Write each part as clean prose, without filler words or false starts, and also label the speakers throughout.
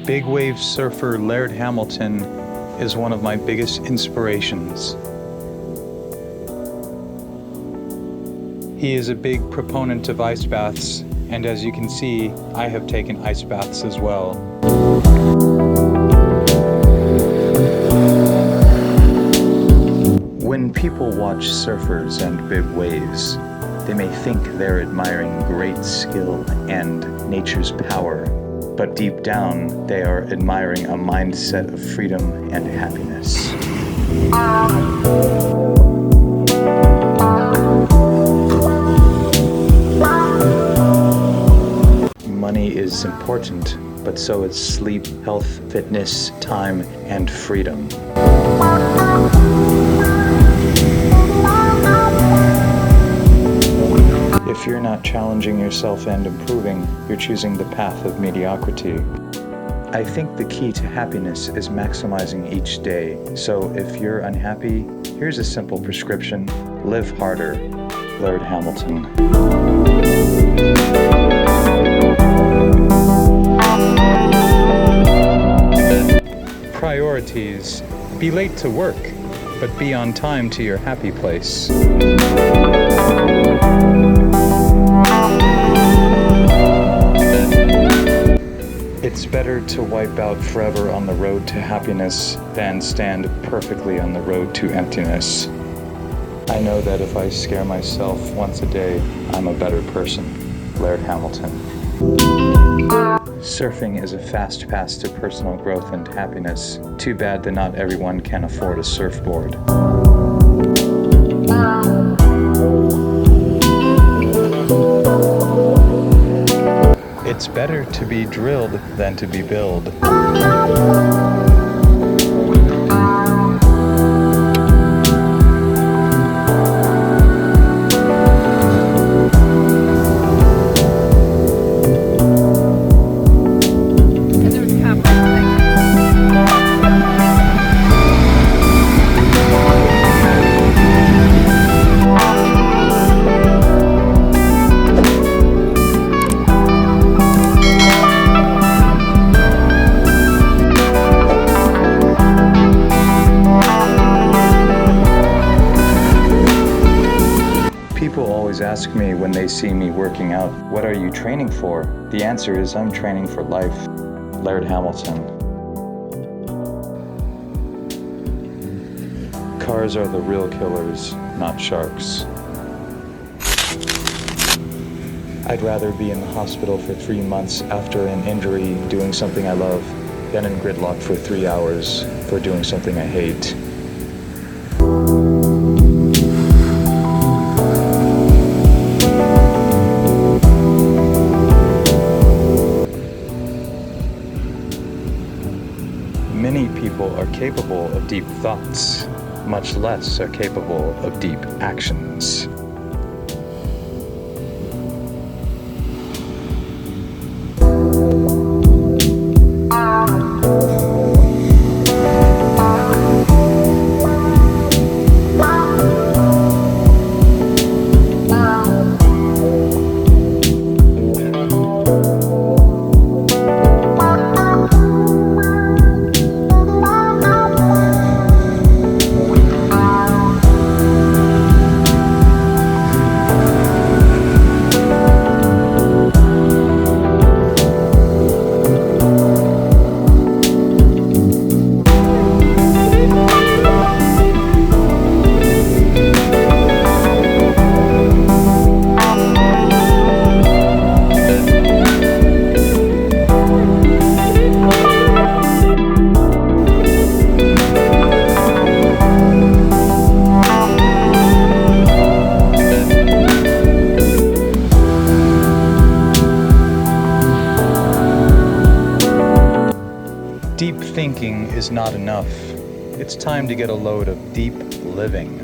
Speaker 1: Big wave surfer Laird Hamilton is one of my biggest inspirations. He is a big proponent of ice baths, and as you can see, I have taken ice baths as well. When people watch surfers and big waves, they may think they're admiring great skill and nature's power, but deep down they are admiring a mindset of freedom and happiness. Money is important, but so is sleep, health, fitness, time, and freedom. If you're not challenging yourself and improving, you're choosing the path of mediocrity. I think the key to happiness is maximizing each day. So if you're unhappy, here's a simple prescription. Live harder. Laird Hamilton. Priorities. Be late to work, but be on time to your happy place. It's better to wipe out forever on the road to happiness than stand perfectly on the road to emptiness. I know that if I scare myself once a day, I'm a better person. Laird Hamilton. Surfing is a fast path to personal growth and happiness. Too bad that not everyone can afford a surfboard. It's better to be drilled than to be billed. People always ask me when they see me working out, what are you training for? The answer is I'm training for life. Laird Hamilton. Cars are the real killers, not sharks. I'd rather be in the hospital for 3 months after an injury doing something I love than in gridlock for 3 hours for doing something I hate. Many people are capable of deep thoughts, much less are capable of deep actions. Deep thinking is not enough. It's time to get a load of deep living.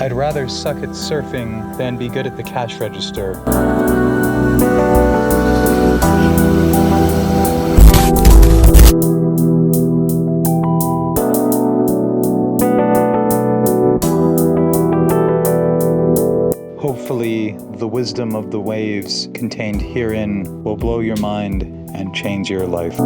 Speaker 1: I'd rather suck at surfing than be good at the cash register. Hopefully, the wisdom of the waves contained herein will blow your mind and change your life.